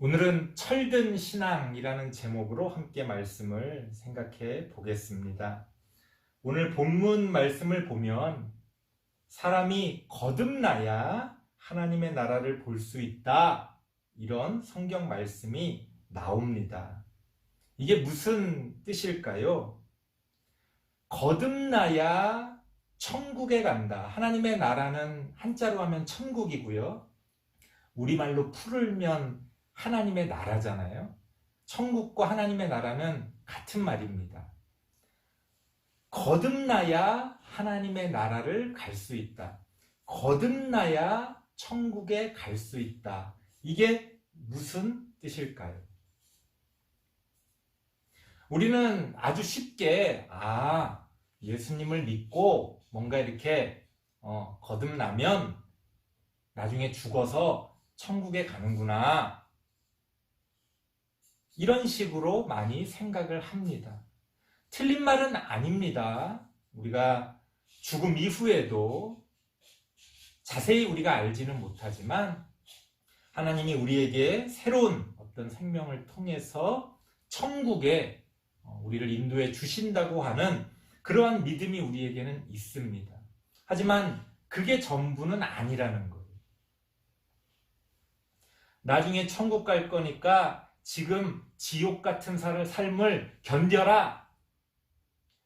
오늘은 철든 신앙이라는 제목으로 함께 말씀을 생각해 보겠습니다. 오늘 본문 말씀을 보면 사람이 거듭나야 하나님의 나라를 볼 수 있다, 이런 성경 말씀이 나옵니다. 이게 무슨 뜻일까요? 거듭나야 천국에 간다. 하나님의 나라는 한자로 하면 천국이고요. 우리말로 풀면 하나님의 나라잖아요. 천국과 하나님의 나라는 같은 말입니다. 거듭나야 하나님의 나라를 갈 수 있다. 거듭나야 천국에 갈 수 있다. 이게 무슨 뜻일까요? 우리는 아주 쉽게 예수님을 믿고 뭔가 이렇게 거듭나면 나중에 죽어서 천국에 가는구나, 이런 식으로 많이 생각을 합니다. 틀린 말은 아닙니다. 우리가 죽음 이후에도 자세히 우리가 알지는 못하지만 하나님이 우리에게 새로운 어떤 생명을 통해서 천국에 우리를 인도해 주신다고 하는 그러한 믿음이 우리에게는 있습니다. 하지만 그게 전부는 아니라는 거예요. 나중에 천국 갈 거니까 지금 지옥 같은 삶을 견뎌라,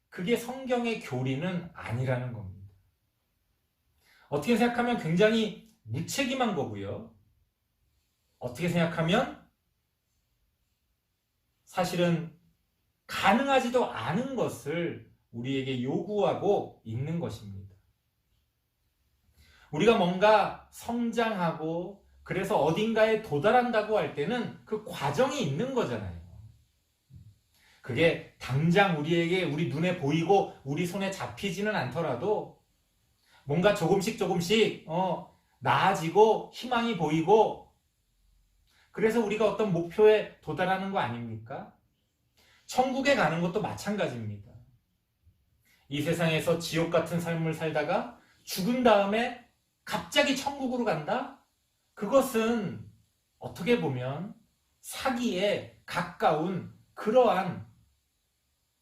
그게 성경의 교리는 아니라는 겁니다. 어떻게 생각하면 굉장히 무책임한 거고요. 어떻게 생각하면 사실은 가능하지도 않은 것을 우리에게 요구하고 있는 것입니다. 우리가 뭔가 성장하고 그래서 어딘가에 도달한다고 할 때는 그 과정이 있는 거잖아요. 그게 당장 우리 눈에 보이고 우리 손에 잡히지는 않더라도 뭔가 조금씩 나아지고 희망이 보이고, 그래서 우리가 어떤 목표에 도달하는 거 아닙니까? 천국에 가는 것도 마찬가지입니다. 이 세상에서 지옥 같은 삶을 살다가 죽은 다음에 갑자기 천국으로 간다? 그것은 어떻게 보면 사기에 가까운 그러한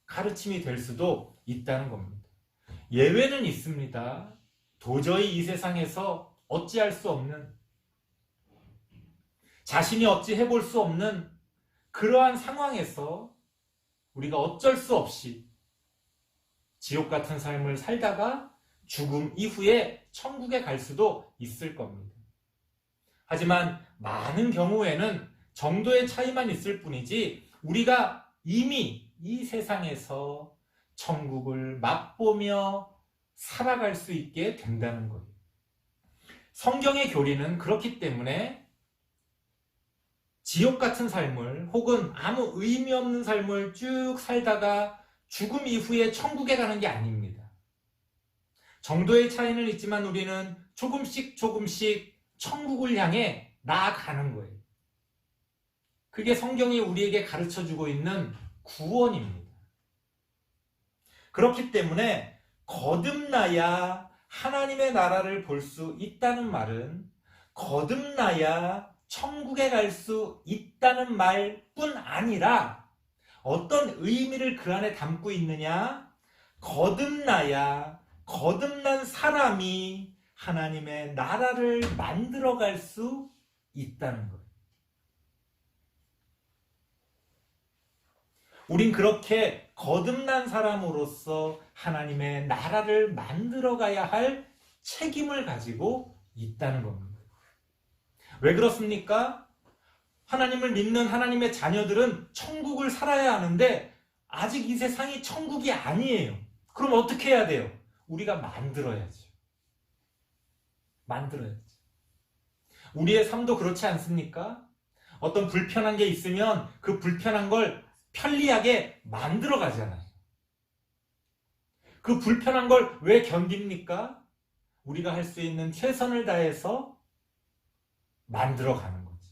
가르침이 될 수도 있다는 겁니다. 예외는 있습니다. 도저히 이 세상에서 어찌할 수 없는, 자신이 어찌 해볼 수 없는 그러한 상황에서 우리가 어쩔 수 없이 지옥 같은 삶을 살다가 죽음 이후에 천국에 갈 수도 있을 겁니다. 하지만 많은 경우에는 정도의 차이만 있을 뿐이지 우리가 이미 이 세상에서 천국을 맛보며 살아갈 수 있게 된다는 거예요. 성경의 교리는 그렇기 때문에 지옥 같은 삶을 혹은 아무 의미 없는 삶을 쭉 살다가 죽음 이후에 천국에 가는 게 아닙니다. 정도의 차이는 있지만 우리는 조금씩 천국을 향해 나아가는 거예요. 그게 성경이 우리에게 가르쳐주고 있는 구원입니다. 그렇기 때문에 거듭나야 하나님의 나라를 볼 수 있다는 말은 거듭나야 천국에 갈 수 있다는 말뿐 아니라 어떤 의미를 그 안에 담고 있느냐? 거듭난 사람이 하나님의 나라를 만들어갈 수 있다는 거예요. 우린 그렇게 거듭난 사람으로서 하나님의 나라를 만들어가야 할 책임을 가지고 있다는 겁니다. 왜 그렇습니까? 하나님을 믿는 하나님의 자녀들은 천국을 살아야 하는데 아직 이 세상이 천국이 아니에요. 그럼 어떻게 해야 돼요? 우리가 만들어야죠. 우리의 삶도 그렇지 않습니까? 어떤 불편한 게 있으면 그 불편한 걸 편리하게 만들어 가잖아요. 그 불편한 걸 왜 견딥니까? 우리가 할 수 있는 최선을 다해서 만들어 가는 거지.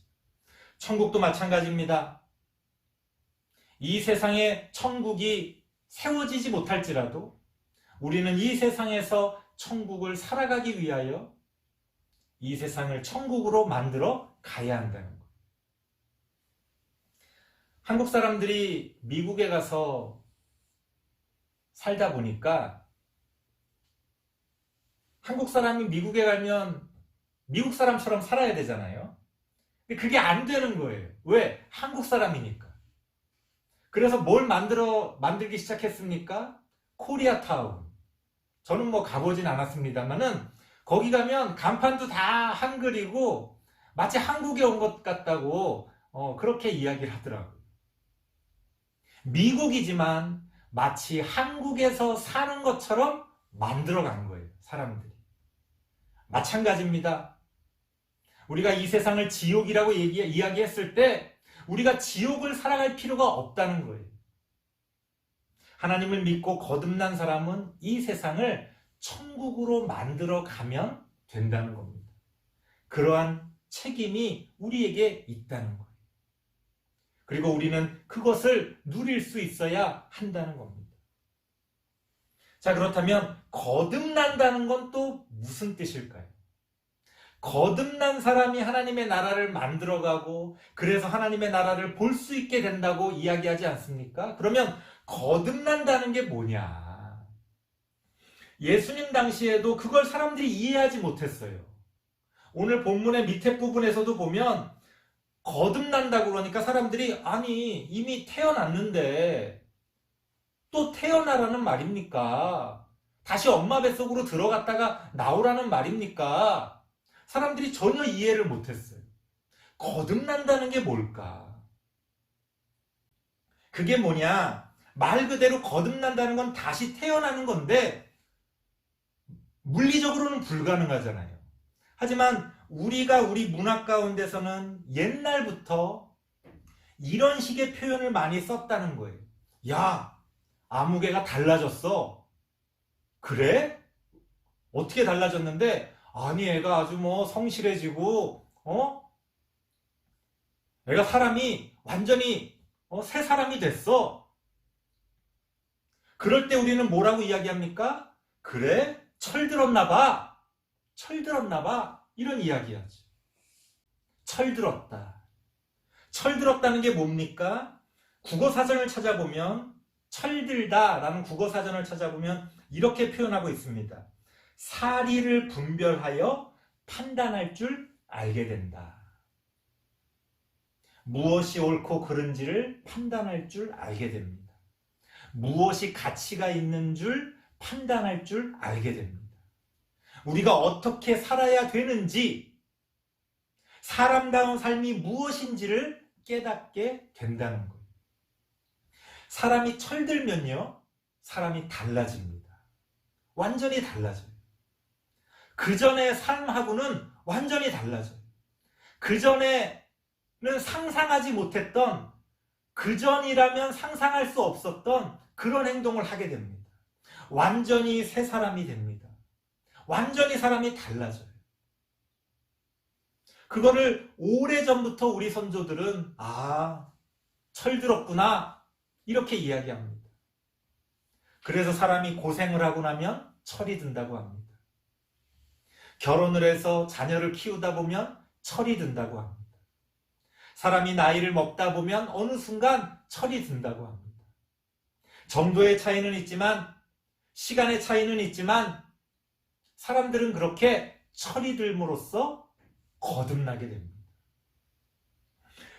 천국도 마찬가지입니다. 이 세상에 천국이 세워지지 못할지라도 우리는 이 세상에서 천국을 살아가기 위하여 이 세상을 천국으로 만들어 가야 한다는 것. 한국 사람들이 미국에 가서 살다 보니까 한국 사람이 미국에 가면 미국 사람처럼 살아야 되잖아요. 근데 그게 안 되는 거예요. 왜? 한국 사람이니까. 그래서 뭘 만들기 시작했습니까? 코리아타운. 저는 뭐 가보진 않았습니다만은 거기 가면 간판도 다 한글이고 마치 한국에 온 것 같다고 그렇게 이야기를 하더라고요. 미국이지만 마치 한국에서 사는 것처럼 만들어간 거예요. 사람들이. 마찬가지입니다. 우리가 이 세상을 지옥이라고 이야기했을 때 우리가 지옥을 살아갈 필요가 없다는 거예요. 하나님을 믿고 거듭난 사람은 이 세상을 천국으로 만들어 가면 된다는 겁니다. 그러한 책임이 우리에게 있다는 거예요. 그리고 우리는 그것을 누릴 수 있어야 한다는 겁니다. 자, 그렇다면 거듭난다는 건 또 무슨 뜻일까요? 거듭난 사람이 하나님의 나라를 만들어가고 그래서 하나님의 나라를 볼 수 있게 된다고 이야기하지 않습니까? 그러면 거듭난다는 게 뭐냐? 예수님 당시에도 그걸 사람들이 이해하지 못했어요. 오늘 본문의 밑에 부분에서도 보면 거듭난다고 그러니까 사람들이 아니 이미 태어났는데 또 태어나라는 말입니까? 다시 엄마 뱃속으로 들어갔다가 나오라는 말입니까? 사람들이 전혀 이해를 못했어요. 거듭난다는 게 뭘까? 그게 뭐냐? 말 그대로 거듭난다는 건 다시 태어나는 건데 물리적으로는 불가능하잖아요. 하지만 우리가 우리 문화 가운데서는 옛날부터 이런 식의 표현을 많이 썼다는 거예요. 야, 아무개가 달라졌어. 그래? 어떻게 달라졌는데? 아니, 애가 아주 뭐 성실해지고, 애가 사람이 완전히 새 사람이 됐어. 그럴 때 우리는 뭐라고 이야기합니까? 그래? 철들었나 봐. 철들었나 봐. 이런 이야기하죠. 철들었다. 철들었다는 게 뭡니까? 국어사전을 찾아보면 철들다라는 국어사전을 찾아보면 이렇게 표현하고 있습니다. 사리를 분별하여 판단할 줄 알게 된다. 무엇이 옳고 그른지를 판단할 줄 알게 됩니다. 무엇이 가치가 있는 줄 판단할 줄 알게 됩니다. 우리가 어떻게 살아야 되는지, 사람다운 삶이 무엇인지를 깨닫게 된다는 거예요. 사람이 철들면요, 사람이 달라집니다. 완전히 달라져요. 그 전의 삶하고는 완전히 달라져요. 그 전에는 상상하지 못했던, 그 전이라면 상상할 수 없었던 그런 행동을 하게 됩니다. 완전히 새 사람이 됩니다. 완전히 사람이 달라져요. 그거를 오래전부터 우리 선조들은 철들었구나 이렇게 이야기합니다. 그래서 사람이 고생을 하고 나면 철이 든다고 합니다. 결혼을 해서 자녀를 키우다 보면 철이 든다고 합니다. 사람이 나이를 먹다 보면 어느 순간 철이 든다고 합니다. 정도의 차이는 있지만, 시간의 차이는 있지만 사람들은 그렇게 철이 들므로써 거듭나게 됩니다.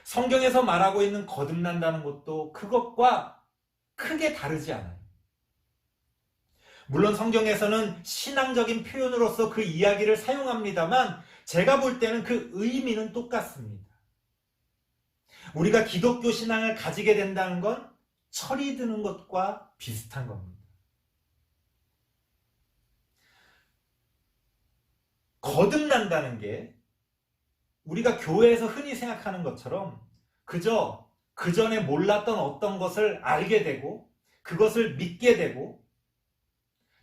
성경에서 말하고 있는 거듭난다는 것도 그것과 크게 다르지 않아요. 물론 성경에서는 신앙적인 표현으로서 그 이야기를 사용합니다만 제가 볼 때는 그 의미는 똑같습니다. 우리가 기독교 신앙을 가지게 된다는 건 철이 드는 것과 비슷한 겁니다. 거듭난다는 게 우리가 교회에서 흔히 생각하는 것처럼 그저 그 전에 몰랐던 어떤 것을 알게 되고 그것을 믿게 되고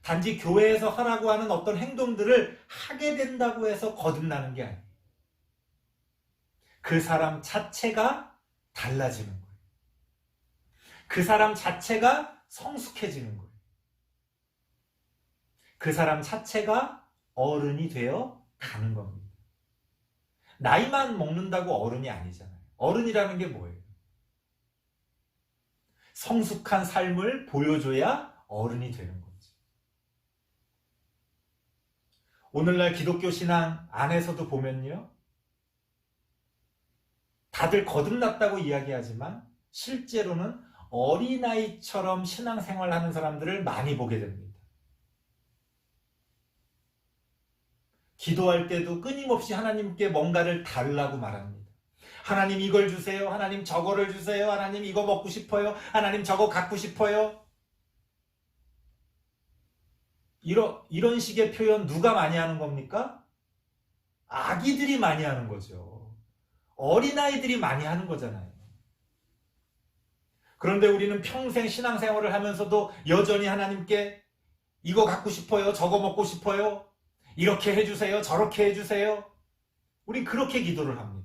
단지 교회에서 하라고 하는 어떤 행동들을 하게 된다고 해서 거듭나는 게 아니에요. 그 사람 자체가 달라지는 거예요. 그 사람 자체가 성숙해지는 거예요. 그 사람 자체가 어른이 되어 가는 겁니다. 나이만 먹는다고 어른이 아니잖아요. 어른이라는 게 뭐예요? 성숙한 삶을 보여줘야 어른이 되는 거지. 오늘날 기독교 신앙 안에서도 보면요, 다들 거듭났다고 이야기하지만 실제로는 어린아이처럼 신앙생활하는 사람들을 많이 보게 됩니다. 기도할 때도 끊임없이 하나님께 뭔가를 달라고 말합니다. 하나님 이걸 주세요. 하나님 저거를 주세요. 하나님 이거 먹고 싶어요. 하나님 저거 갖고 싶어요. 이런 식의 표현 누가 많이 하는 겁니까? 아기들이 많이 하는 거죠. 어린아이들이 많이 하는 거잖아요. 그런데 우리는 평생 신앙생활을 하면서도 여전히 하나님께 이거 갖고 싶어요. 저거 먹고 싶어요. 이렇게 해주세요. 저렇게 해주세요. 우리 그렇게 기도를 합니다.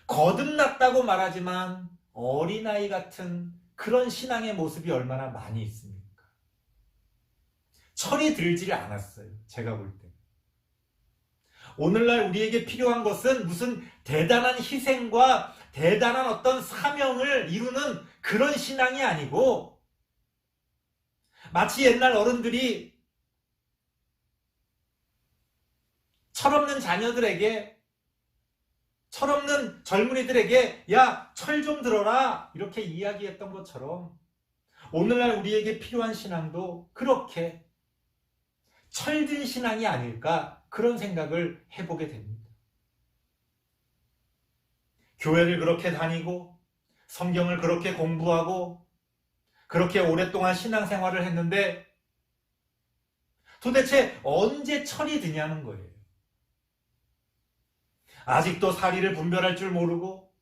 거듭났다고 말하지만 어린아이 같은 그런 신앙의 모습이 얼마나 많이 있습니까? 철이 들질 않았어요. 제가 볼 때. 오늘날 우리에게 필요한 것은 무슨 대단한 희생과 대단한 어떤 사명을 이루는 그런 신앙이 아니고, 마치 옛날 어른들이 철없는 자녀들에게, 철없는 젊은이들에게 야, 철 좀 들어라 이렇게 이야기했던 것처럼 오늘날 우리에게 필요한 신앙도 그렇게 철든 신앙이 아닐까, 그런 생각을 해보게 됩니다. 교회를 그렇게 다니고 성경을 그렇게 공부하고 그렇게 오랫동안 신앙생활을 했는데 도대체 언제 철이 드냐는 거예요. 아직도 사리를 분별할 줄 모르고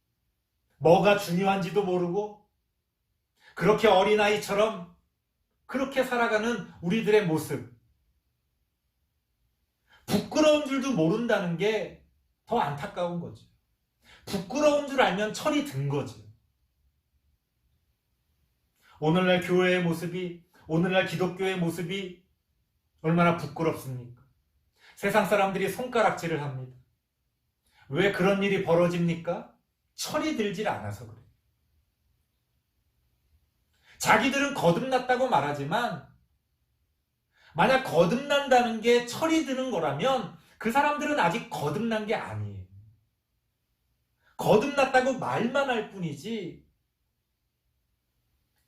뭐가 중요한지도 모르고 그렇게 어린아이처럼 그렇게 살아가는 우리들의 모습, 부끄러운 줄도 모른다는 게 더 안타까운 거죠. 부끄러운 줄 알면 철이 든 거죠. 오늘날 교회의 모습이, 오늘날 기독교의 모습이 얼마나 부끄럽습니까? 세상 사람들이 손가락질을 합니다. 왜 그런 일이 벌어집니까? 철이 들질 않아서 그래요. 자기들은 거듭났다고 말하지만 만약 거듭난다는 게 철이 드는 거라면 그 사람들은 아직 거듭난 게 아니에요. 거듭났다고 말만 할 뿐이지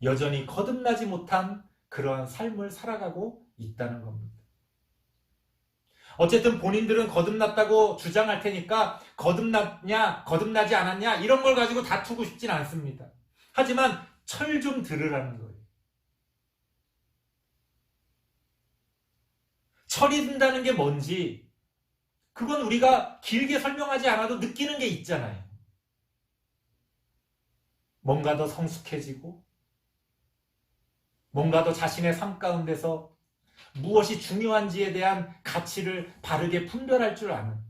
여전히 거듭나지 못한 그러한 삶을 살아가고 있다는 겁니다. 어쨌든 본인들은 거듭났다고 주장할 테니까 거듭났냐 거듭나지 않았냐 이런 걸 가지고 다투고 싶진 않습니다. 하지만 철 좀 들으라는 거예요. 철이 든다는 게 뭔지 그건 우리가 길게 설명하지 않아도 느끼는 게 있잖아요. 뭔가 더 성숙해지고 뭔가 더 자신의 삶 가운데서 무엇이 중요한지에 대한 가치를 바르게 분별할 줄 아는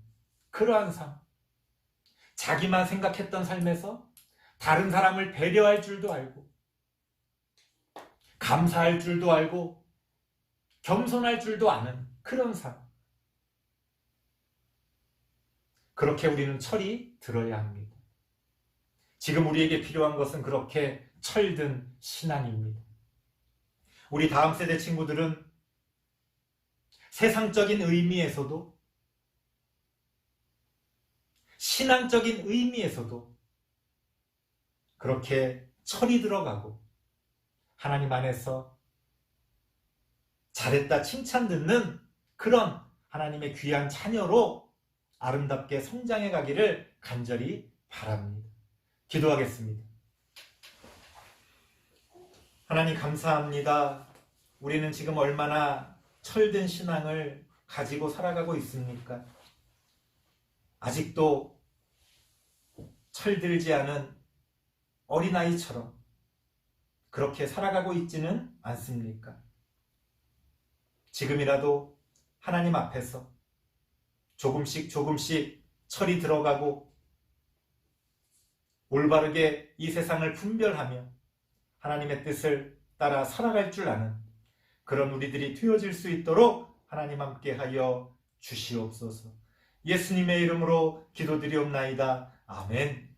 그러한 삶. 자기만 생각했던 삶에서 다른 사람을 배려할 줄도 알고 감사할 줄도 알고 겸손할 줄도 아는 그런 삶. 그렇게 우리는 철이 들어야 합니다. 지금 우리에게 필요한 것은 그렇게 철든 신앙입니다. 우리 다음 세대 친구들은 세상적인 의미에서도 신앙적인 의미에서도 그렇게 철이 들어가고 하나님 안에서 잘했다 칭찬 듣는 그런 하나님의 귀한 자녀로 아름답게 성장해 가기를 간절히 바랍니다. 기도하겠습니다. 하나님 감사합니다. 우리는 지금 얼마나 철든 신앙을 가지고 살아가고 있습니까? 아직도 철들지 않은 어린아이처럼 그렇게 살아가고 있지는 않습니까? 지금이라도 하나님 앞에서 조금씩 철이 들어가고 올바르게 이 세상을 분별하며 하나님의 뜻을 따라 살아갈 줄 아는 그런 우리들이 되어질 수 있도록 하나님 함께 하여 주시옵소서. 예수님의 이름으로 기도드리옵나이다. 아멘.